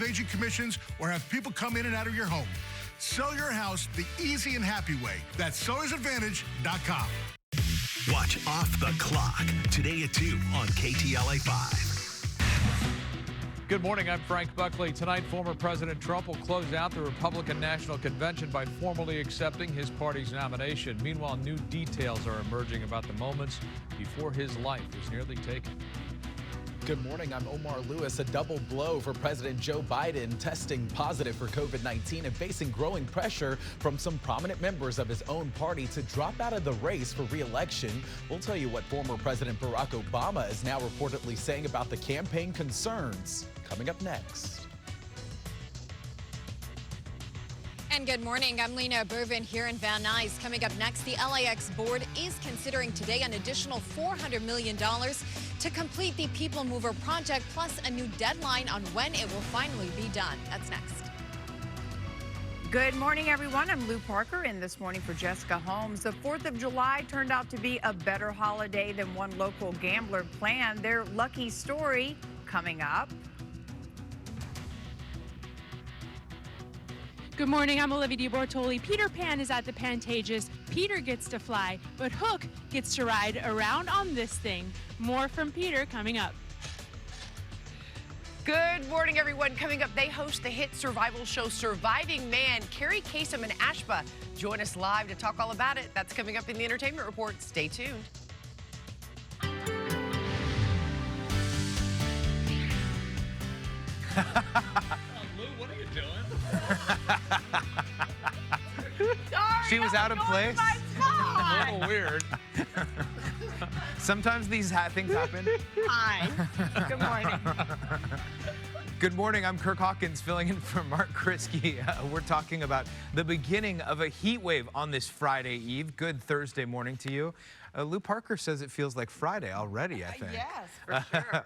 agent commissions, or have people come in and out of your home. Sell your house the easy and happy way. That's sellersadvantage.com. Watch Off the Clock today at 2 on KTLA 5. Good morning, I'm Frank Buckley. Tonight, former President Trump will close out the Republican National Convention by formally accepting his party's nomination. Meanwhile, new details are emerging about the moments before his life is nearly taken. Good morning, I'm Omar Lewis. A double blow for President Joe Biden, testing positive for COVID-19 and facing growing pressure from some prominent members of his own party to drop out of the race for re-election. We'll tell you what former President Barack Obama is now reportedly saying about the campaign concerns. Coming up next. And good morning, I'm Lena Bervin here in Van Nuys. Coming up next, the LAX board is considering today an additional $400 million to complete the People Mover project, plus a new deadline on when it will finally be done. That's next. Good morning, everyone. I'm Lou Parker in This Morning for Jessica Holmes. The 4th of July turned out to be a better holiday than one local gambler planned. Their lucky story coming up. Good morning, I'm Olivia DiBortoli. Peter Pan is at the Pantages. Peter gets to fly, but Hook gets to ride around on this thing. More from Peter coming up. Good morning, everyone. Coming up, they host the hit survival show Surviving Man. Carrie Kasem and Ashba join us live to talk all about it. That's coming up in the Entertainment Report. Stay tuned. Lou, what are you doing? She was out of place. A little weird. Sometimes these things happen. Hi. Good morning. Good morning, I'm Kirk Hawkins filling in for Mark Kriske. We're talking about the beginning of a heat wave on this Friday Eve. Good Thursday morning to you. Lou Parker says it feels like Friday already, I think. Yes, for sure.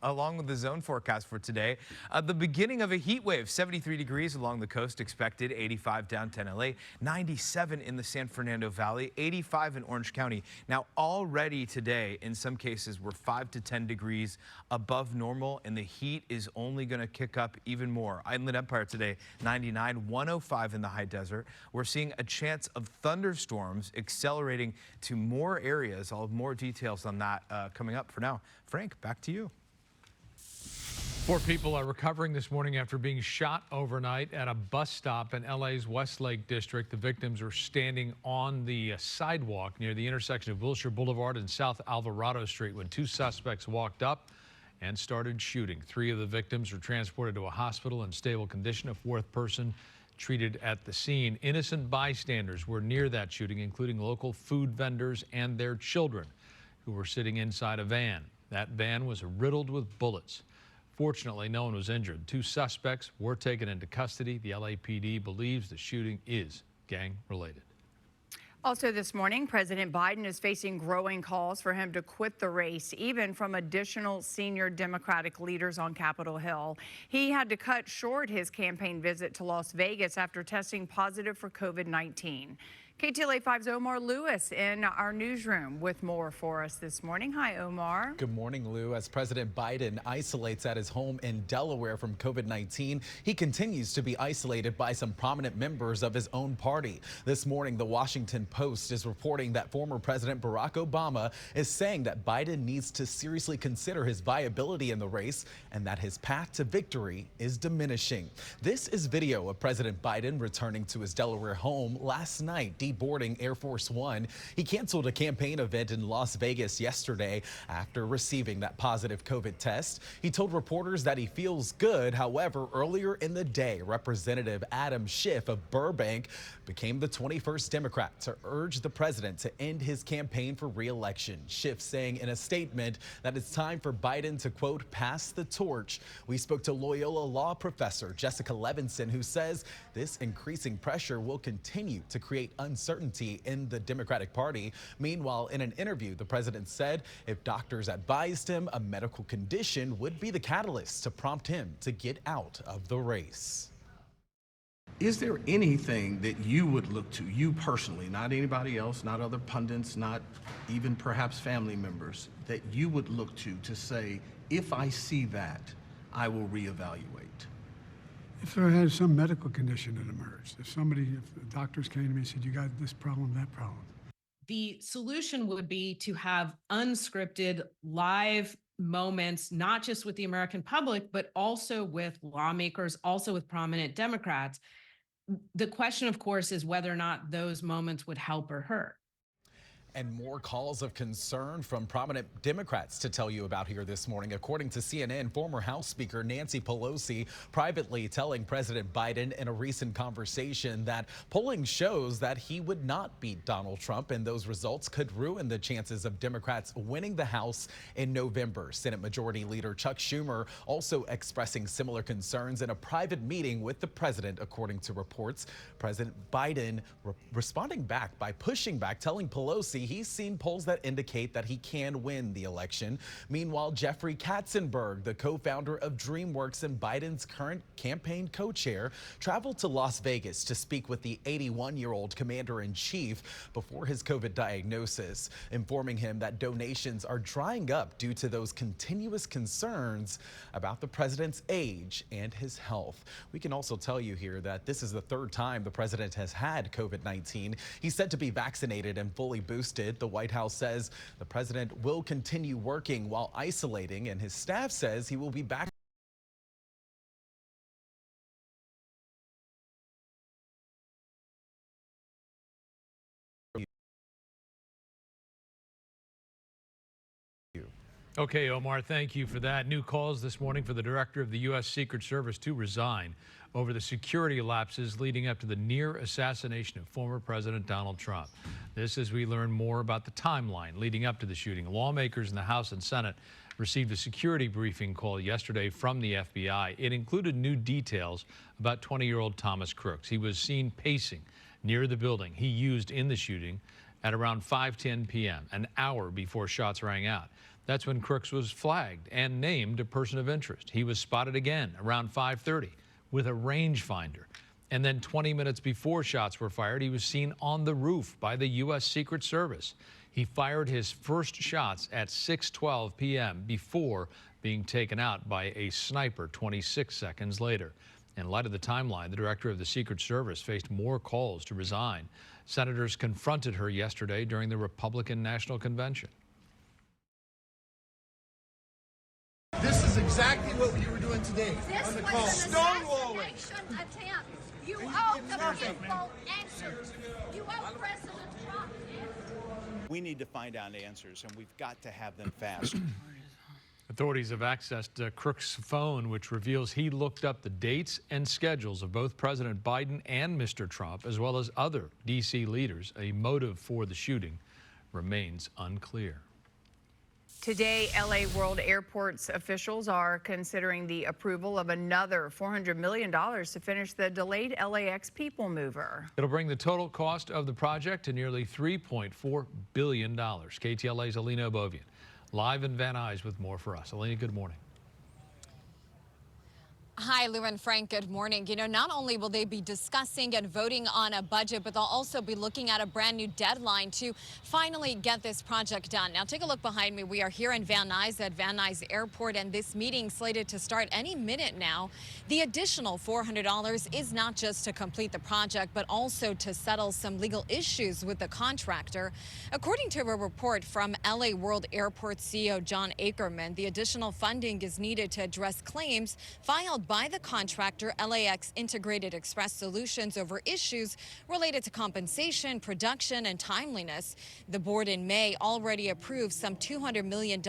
Along with the zone forecast for today. The beginning of a heat wave, 73 degrees along the coast expected, 85 downtown LA, 97 in the San Fernando Valley, 85 in Orange County. Now, already today, in some cases, we're 5 to 10 degrees above normal, and the heat is only going to kick up even more. Inland Empire today, 99, 105 in the high desert. We're seeing a chance of thunderstorms accelerating to more areas. I'll have more details on that coming up. For now, Frank, back to you. 4 people are recovering this morning after being shot overnight at a bus stop in LA's Westlake district. The victims were standing on the sidewalk near the intersection of Wilshire Boulevard and South Alvarado Street when 2 suspects walked up and started shooting. 3 of the victims were transported to a hospital in stable condition. A 4th person treated at the scene. Innocent bystanders were near that shooting, including local food vendors and their children who were sitting inside a van. That van was riddled with bullets. Fortunately, no one was injured. 2 suspects were taken into custody. The LAPD believes the shooting is gang-related. Also this morning, President Biden is facing growing calls for him to quit the race, even from additional senior Democratic leaders on Capitol Hill. He had to cut short his campaign visit to Las Vegas after testing positive for COVID-19. KTLA 5's Omar Lewis in our newsroom with more for us this morning. Hi, Omar. Good morning, Lou. As President Biden isolates at his home in Delaware from COVID-19, he continues to be isolated by some prominent members of his own party. This morning, the Washington Post is reporting that former President Barack Obama is saying that Biden needs to seriously consider his viability in the race and that his path to victory is diminishing. This is video of President Biden returning to his Delaware home last night, boarding Air Force One. He canceled a campaign event in Las Vegas yesterday after receiving that positive COVID test. He told reporters that he feels good. However, earlier in the day, Representative Adam Schiff of Burbank became the 21st Democrat to urge the president to end his campaign for re-election. Schiff saying in a statement that it's time for Biden to, quote, pass the torch. We spoke to Loyola law professor Jessica Levinson, who says this increasing pressure will continue to create uncertainty in the Democratic Party. Meanwhile, in an interview, the president said if doctors advised him, a medical condition would be the catalyst to prompt him to get out of the race. Is there anything that you would look to, you personally, not anybody else, not other pundits, not even perhaps family members, that you would look to say, if I see that, I will reevaluate? if there had some medical condition that emerged. If the doctors came to me and said, you got this problem, that problem. The solution would be to have unscripted live moments, not just with the American public, but also with lawmakers, also with prominent Democrats. The question, of course, is whether or not those moments would help or hurt. And more calls of concern from prominent Democrats to tell you about here this morning. According to CNN, former House Speaker Nancy Pelosi privately telling President Biden in a recent conversation that polling shows that he would not beat Donald Trump, and those results could ruin the chances of Democrats winning the House in November. Senate Majority Leader Chuck Schumer also expressing similar concerns in a private meeting with the president, according to reports. President Biden responding back by pushing back, telling Pelosi he's seen polls that indicate that he can win the election. Meanwhile, Jeffrey Katzenberg, the co-founder of DreamWorks and Biden's current campaign co-chair, traveled to Las Vegas to speak with the 81-year-old commander-in-chief before his COVID diagnosis, informing him that donations are drying up due to those continuous concerns about the president's age and his health. We can also tell you here that this is the third time the president has had COVID-19. He's said to be vaccinated and fully boosted. The White House says the president will continue working while isolating, and his staff says he will be back. Okay, Omar, thank you for that. New calls this morning for the director of the U.S. Secret Service to resign over the security lapses leading up to the near assassination of former President Donald Trump. This as we learn more about the timeline leading up to the shooting. Lawmakers in the House and Senate received a security briefing call yesterday from the FBI. It included new details about 20-year-old Thomas Crooks. He was seen pacing near the building he used in the shooting at around 5:10 p.m., an hour before shots rang out. That's when Crooks was flagged and named a person of interest. He was spotted again around 5:30 with a rangefinder. And then 20 minutes before shots were fired, he was seen on the roof by the U.S. Secret Service. He fired his first shots at 6:12 p.m. before being taken out by a sniper 26 seconds later. In light of the timeline, the director of the Secret Service faced more calls to resign. Senators confronted her yesterday during the Republican National Convention. This is exactly what you were doing today on the call. Stonewalling. Attempt. You owe the people answers. You owe President Trump answers. We need to find out answers, and we've got to have them fast. Authorities have accessed Crooks' phone, which reveals he looked up the dates and schedules of both President Biden and Mr. Trump, as well as other D.C. leaders. A motive for the shooting remains unclear. Today, LA World Airport's officials are considering the approval of another $400 million to finish the delayed LAX people mover. It'll bring the total cost of the project to nearly $3.4 billion. KTLA's Alina Obovian live in Van Nuys with more for us. Alina, good morning. Hi, Lou and Frank. Good morning. You know, not only will they be discussing and voting on a budget, but they'll also be looking at a brand new deadline to finally get this project done. Now, take a look behind me. We are here in Van Nuys at Van Nuys Airport, and this meeting slated to start any minute now. The additional $400 is not just to complete the project, but also to settle some legal issues with the contractor. According to a report from LA World Airport CEO John Ackerman, the additional funding is needed to address claims filed by the contractor LAX Integrated Express Solutions over issues related to compensation, production, and timeliness. The board in May already approved some $200 million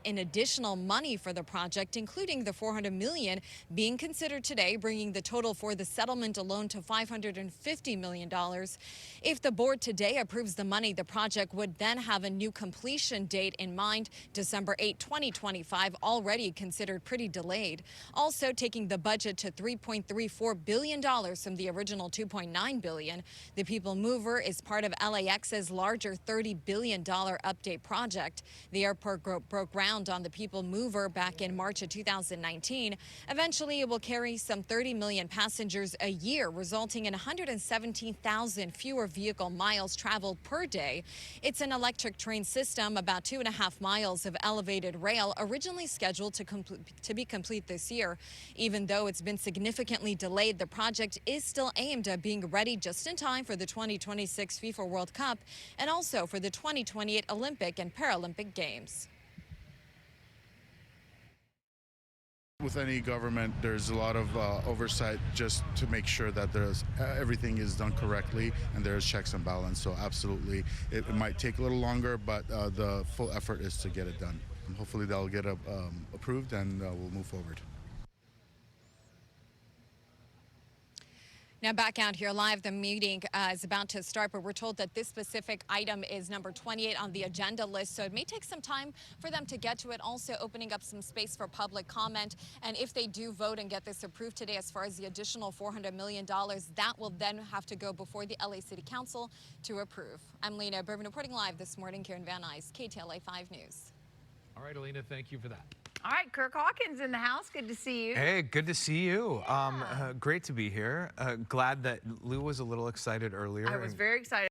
in additional money for the project, including the $400 million being considered today, bringing the total for the settlement alone to $550 million. If the board today approves the money, the project would then have a new completion date in mind, December 8, 2025, already considered pretty delayed. Also taking the budget to $3.34 billion from the original $2.9 billion. The People Mover is part of LAX's larger $30 billion update project. The airport broke ground on the People Mover back in March of 2019. Eventually, it will carry some 30 million passengers a year, resulting in 117,000 fewer vehicle miles traveled per day. It's an electric train system, about 2.5 miles of elevated rail, originally scheduled to be complete this year. Even Even though it's been significantly delayed, the project is still aimed at being ready just in time for the 2026 FIFA World Cup and also for the 2028 Olympic and Paralympic Games. With any government, there's a lot of oversight just to make sure that everything is done correctly and there's checks and balance. So absolutely, it might take a little longer, but the full effort is to get it done. And hopefully that'll get approved and we'll move forward. Now back out here live, the meeting is about to start, but we're told that this specific item is number 28 on the agenda list, so it may take some time for them to get to it, also opening up some space for public comment. And if they do vote and get this approved today, as far as the additional $400 million, that will then have to go before the LA City Council to approve. I'm Lena Bourbon reporting live this morning here in Van Nuys, KTLA 5 News. All right, Alina, thank you for that. All right, Kirk Hawkins in the house. Good to see you. Hey, good to see you. Great to be here. Glad that Lou was a little excited earlier. I was very excited.